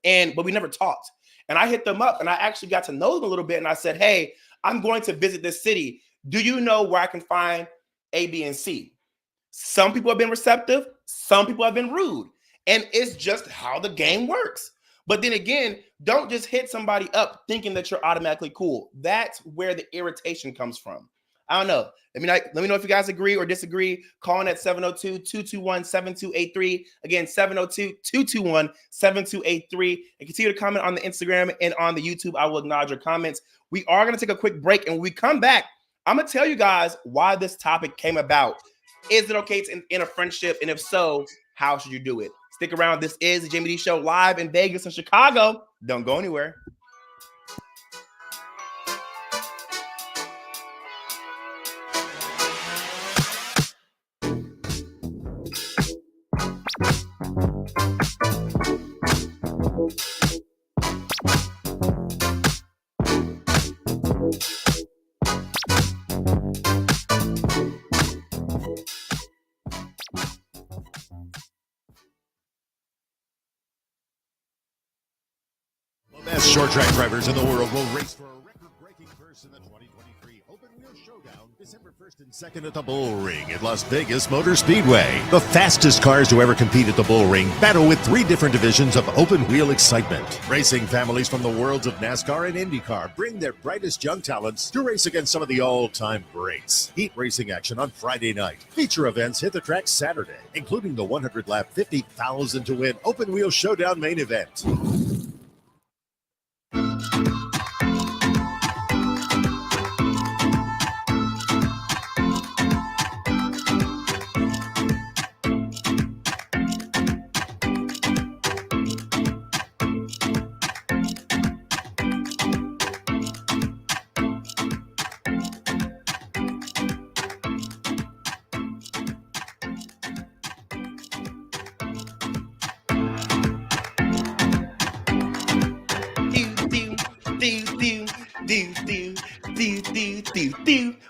But we never talked. And I hit them up and I actually got to know them a little bit. And I said, hey, I'm going to visit this city. Do you know where I can find A, B, and C? Some people have been receptive. Some people have been rude. And it's just how the game works. But then again, don't just hit somebody up thinking that you're automatically cool. That's where the irritation comes from. I don't know. Let me know if you guys agree or disagree. Call in at 702-221-7283. Again, 702-221-7283. And continue to comment on the Instagram and on the YouTube. I will acknowledge your comments. We are going to take a quick break. And when we come back, I'm going to tell you guys why this topic came about. Is it okay to end a friendship? And if so, how should you do it? Stick around. This is the Jaime Dee Show live in Vegas and Chicago. Don't go anywhere. Best short track drivers in the world will race for a record-breaking first in the 2023 Open Wheel Showdown, December 1st and 2nd at the Bull Ring at Las Vegas Motor Speedway. The fastest cars to ever compete at the Bull Ring battle with 3 different divisions of open wheel excitement. Racing families from the worlds of NASCAR and IndyCar bring their brightest young talents to race against some of the all-time greats. Heat racing action on Friday night. Feature events hit the track Saturday, including the 100-lap $50,000 to win Open Wheel Showdown main event.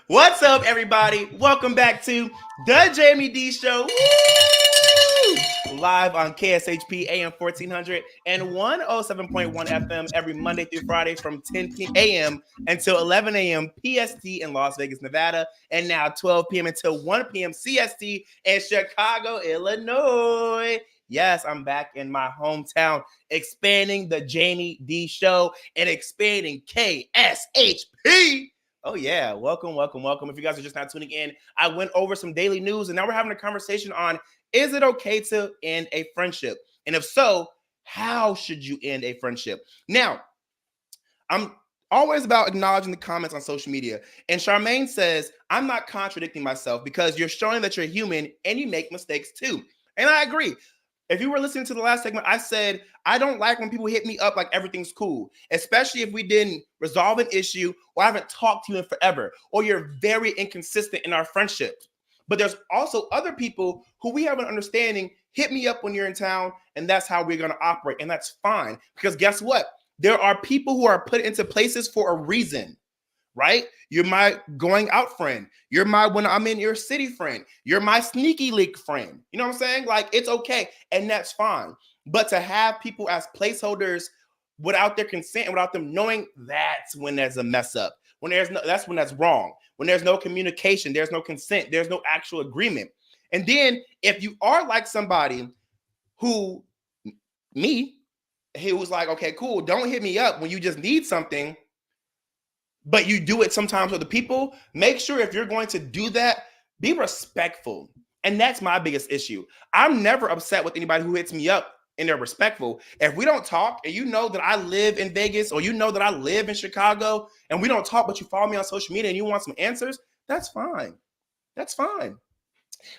What's up, everybody? Welcome back to the Jaime Dee Show. Woo! Live on KSHP AM 1400 and 107.1 FM every Monday through Friday from 10 a.m. until 11 a.m. PST in Las Vegas, Nevada, and now 12 p.m. until 1 p.m. CST in Chicago, Illinois. Yes, I'm back in my hometown, expanding the Jaime Dee Show and expanding KSHP. Oh, yeah. Welcome, welcome, welcome. If you guys are just not tuning in, I went over some daily news, and now we're having a conversation on, is it okay to end a friendship? And if so, how should you end a friendship? Now, I'm always about acknowledging the comments on social media. And Charmaine says, I'm not contradicting myself because you're showing that you're human and you make mistakes too. And I agree. If you were listening to the last segment, I said, I don't like when people hit me up like everything's cool, especially if we didn't resolve an issue or I haven't talked to you in forever, or you're very inconsistent in our friendship. But there's also other people who we have an understanding, hit me up when you're in town, and that's how we're going to operate. And that's fine, because guess what? There are people who are put into places for a reason. Right? You're my going out friend. You're my when I'm in your city friend. You're my sneaky leak friend. You know what I'm saying? Like, it's okay. And that's fine. But to have people as placeholders without their consent and without them knowing, that's when there's a mess up. That's when that's wrong. When there's no communication, there's no consent, there's no actual agreement. And then if you are like somebody who was like, okay, cool, don't hit me up when you just need something, but you do it sometimes with the people, make sure if you're going to do that, be respectful. And that's my biggest issue. I'm never upset with anybody who hits me up and they're respectful. If we don't talk and you know that I live in Vegas or you know that I live in Chicago and we don't talk, but you follow me on social media and you want some answers, that's fine. That's fine.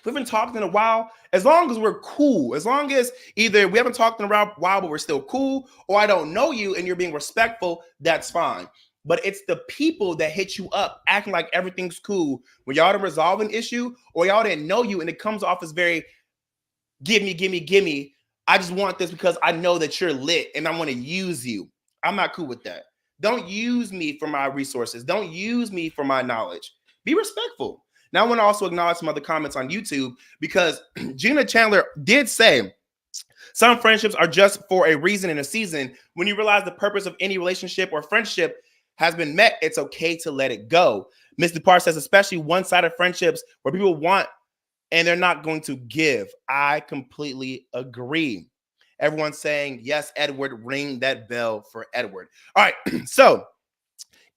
We've been talking in a while. As long as we're cool, as long as either we haven't talked in a while, but we're still cool, or I don't know you and you're being respectful, that's fine. But it's the people that hit you up acting like everything's cool when y'all didn't resolve an issue or y'all didn't know you and it comes off as very gimme. I just want this because I know that you're lit and I want to use you. I'm not cool with that. Don't use me for my resources. Don't use me for my knowledge. Be respectful. Now, I want to also acknowledge some other comments on YouTube because Gina Chandler did say, some friendships are just for a reason and a season. When you realize the purpose of any relationship or friendship has been met, it's okay to let it go. Ms. Dupar says, especially one-sided friendships where people want and they're not going to give. I completely agree. Everyone's saying, yes, Edward, ring that bell for Edward. All right, so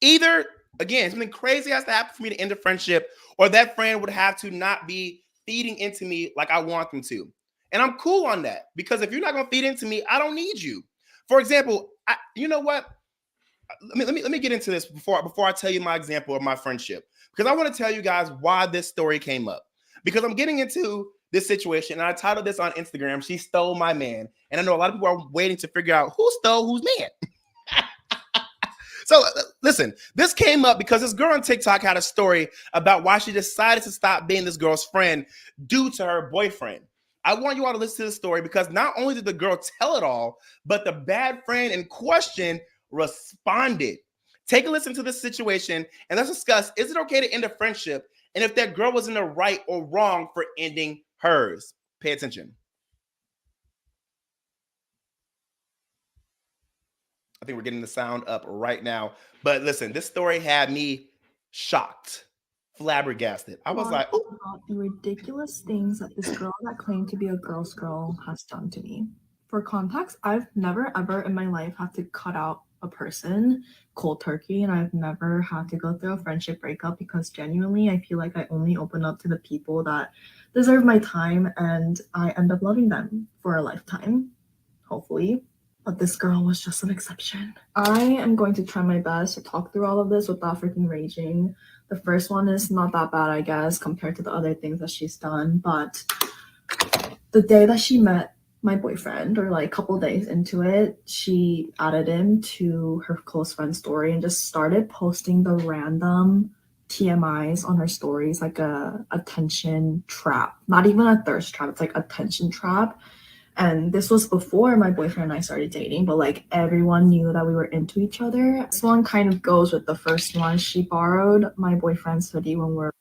either, again, something crazy has to happen for me to end a friendship, or that friend would have to not be feeding into me like I want them to. And I'm cool on that because if you're not going to feed into me, I don't need you. For example, you know what? Let me get into this before I tell you my example of my friendship, because I want to tell you guys why this story came up. Because I'm getting into this situation, and I titled this on Instagram, "She Stole My Man." And I know a lot of people are waiting to figure out who stole whose man. So listen, this came up because this girl on TikTok had a story about why she decided to stop being this girl's friend due to her boyfriend. I want you all to listen to the story because not only did the girl tell it all, but the bad friend in question responded. Take a listen to this situation and let's discuss, is it okay to end a friendship? And if that girl was in the right or wrong for ending hers. Pay attention. I think we're getting the sound up right now. But listen, this story had me shocked, flabbergasted. I was like, "Ooh." About the ridiculous things that this girl that claimed to be a girl's girl has done to me. For context, I've never ever in my life had to cut out a person cold turkey, and I've never had to go through a friendship breakup because genuinely I feel like I only open up to the people that deserve my time and I end up loving them for a lifetime, hopefully. But this girl was just an exception. I am going to try my best to talk through all of this without freaking raging. The first one is not that bad, I guess, compared to the other things that she's done. But the day that she met my boyfriend, or like a couple days into it, she added him to her close friend story and just started posting the random TMIs on her stories, like a attention trap. Not even a thirst trap, it's like attention trap. And this was before my boyfriend and I started dating, but like everyone knew that we were into each other. This one kind of goes with the first one. She borrowed my boyfriend's hoodie when we're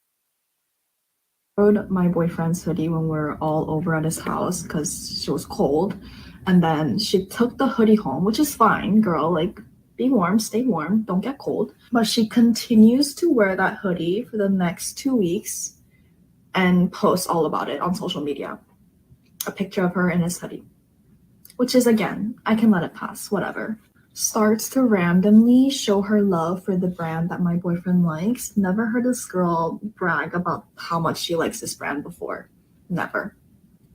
all over at his house because she was cold. And then she took the hoodie home, which is fine, girl, like be warm, stay warm, don't get cold. But she continues to wear that hoodie for the next 2 weeks and posts all about it on social media. A picture of her in his hoodie, which is, again, I can let it pass, whatever. Starts to randomly show her love for the brand that my boyfriend likes. Never heard this girl brag about how much she likes this brand before. Never.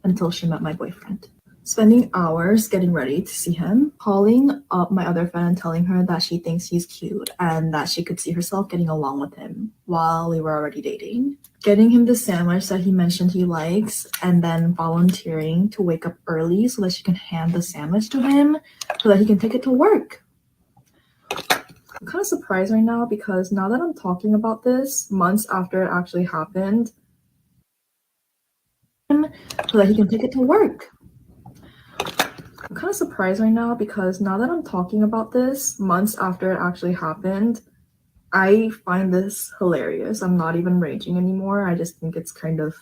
Until she met my boyfriend. Spending hours getting ready to see him, calling up my other friend and telling her that she thinks he's cute and that she could see herself getting along with him while we were already dating. Getting him the sandwich that he mentioned he likes, and then volunteering to wake up early so that she can hand the sandwich to him so that he can take it to work. I'm kind of surprised right now because now that I'm talking about this, months after it actually happened, so that he can take it to work. I'm kind of surprised right now because now that I'm talking about this, months after it actually happened, I find this hilarious. I'm not even raging anymore. I just think it's kind of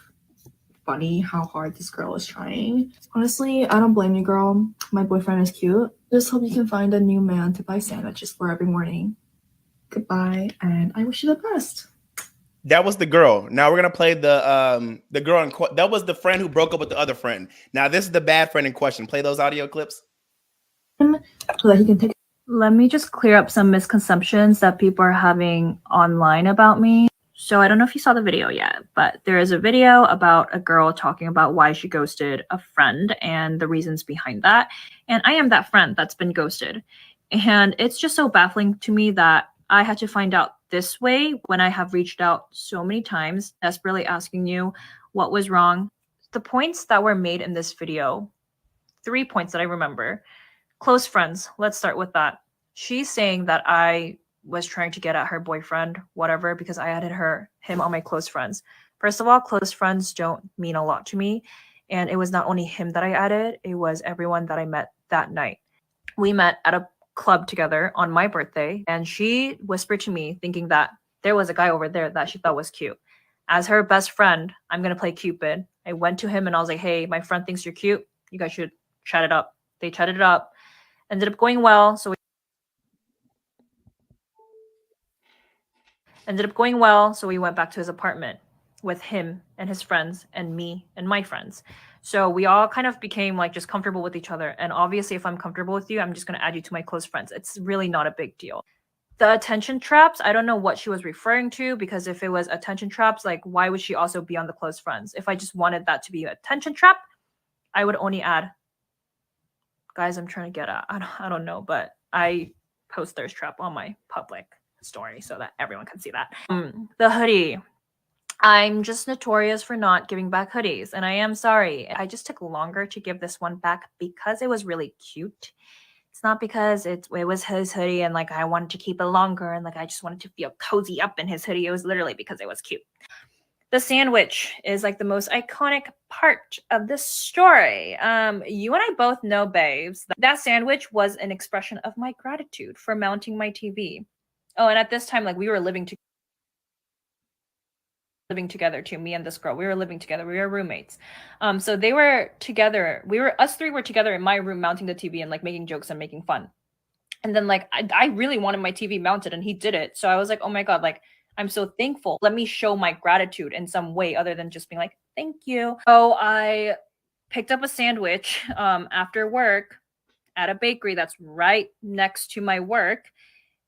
funny how hard this girl is trying. Honestly, I don't blame you, girl. My boyfriend is cute. Just hope you can find a new man to buy sandwiches for every morning. Goodbye, and I wish you the best. That was the girl. Now we're gonna play the girl that was the friend who broke up with the other friend. Now this is the bad friend in question. Play those audio clips. So that he can take. Let me just clear up some misconceptions that people are having online about me. So I don't know if you saw the video yet, but there is a video about a girl talking about why she ghosted a friend and the reasons behind that. And I am that friend that's been ghosted. And it's just so baffling to me that I had to find out this way when I have reached out so many times, desperately asking you what was wrong. The points that were made in this video, 3 points that I remember. Close friends, let's start with that. She's saying that I was trying to get at her boyfriend, whatever, because I added him on my close friends. First of all, close friends don't mean a lot to me. And it was not only him that I added, it was everyone that I met that night. We met at a club together on my birthday, and she whispered to me thinking that there was a guy over there that she thought was cute. As her best friend, I'm going to play Cupid. I went to him and I was like, hey, my friend thinks you're cute. You guys should chat it up. They chatted it up. Ended up going well. So we went back to his apartment with him and his friends and me and my friends. So we all kind of became like just comfortable with each other. And obviously, if I'm comfortable with you, I'm just going to add you to my close friends. It's really not a big deal. The attention traps, I don't know what she was referring to, because if it was attention traps, like why would she also be on the close friends? If I just wanted that to be an attention trap, I would only add guys I'm trying to get at. I don't know, but I post thirst trap on my public story so that everyone can see that. The hoodie. I'm just notorious for not giving back hoodies, and I am sorry. I just took longer to give this one back because it was really cute. It's not because it was his hoodie and like I wanted to keep it longer and like I just wanted to feel cozy up in his hoodie. It was literally because it was cute. The sandwich is like the most iconic part of this story. You and I both know, babes, that sandwich was an expression of my gratitude for mounting my TV. Oh, and at this time, like we were living together too. Me and this girl, we were living together. We were roommates. So they were together. Us three were together in my room, mounting the TV and like making jokes and making fun. And then like I really wanted my TV mounted, and he did it. So I was like, oh my god, like I'm so thankful. Let me show my gratitude in some way other than just being like, thank you. So I picked up a sandwich after work at a bakery that's right next to my work,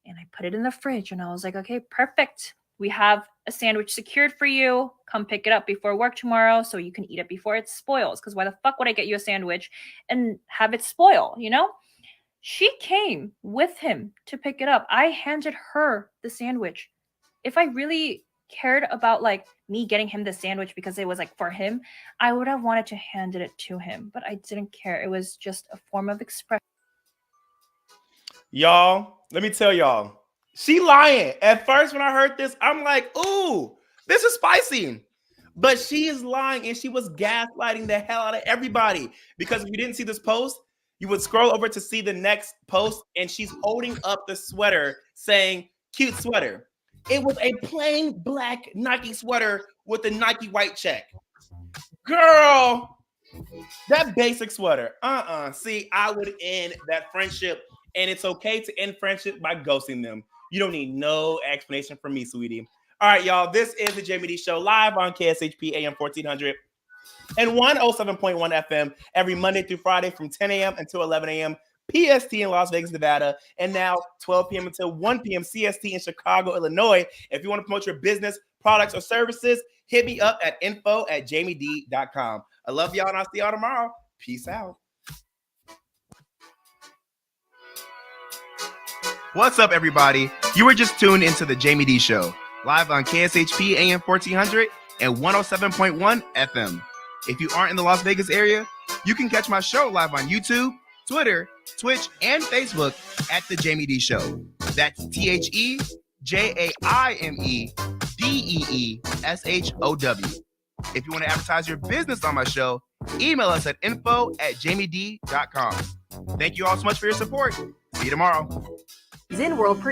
and I put it in the fridge, and I was like, okay, perfect. We have a sandwich secured for you. Come pick it up before work tomorrow so you can eat it before it spoils. Because why the fuck would I get you a sandwich and have it spoil, you know? She came with him to pick it up. I handed her the sandwich. If I really cared about like me getting him the sandwich because it was like for him, I would have wanted to hand it to him, but I didn't care. It was just a form of expression. Y'all, let me tell y'all. She lying. At first, when I heard this, I'm like, ooh, this is spicy. But she is lying, and she was gaslighting the hell out of everybody. Because if you didn't see this post, you would scroll over to see the next post, and she's holding up the sweater saying, cute sweater. It was a plain black Nike sweater with a Nike white check. Girl, that basic sweater. See, I would end that friendship, and it's okay to end friendship by ghosting them. You don't need no explanation from me, sweetie. All right, y'all. This is the Jaime Dee Show live on KSHP AM 1400 and 107.1 FM every Monday through Friday from 10 a.m. until 11 a.m. PST in Las Vegas, Nevada, and now 12 p.m. until 1 p.m. CST in Chicago, Illinois. If you want to promote your business, products, or services, hit me up at info@jamiedee.com. I love y'all, and I'll see y'all tomorrow. Peace out. What's up, everybody? You were just tuned into the Jaime Dee Show, live on KSHP AM 1400 and 107.1 FM. If you aren't in the Las Vegas area, you can catch my show live on YouTube, Twitter, Twitch, and Facebook at The Jaime Dee Show. That's TheJaimeDeeshow. If you want to advertise your business on my show, email us at info@jamiedee.com. Thank you all so much for your support. See you tomorrow. Zen World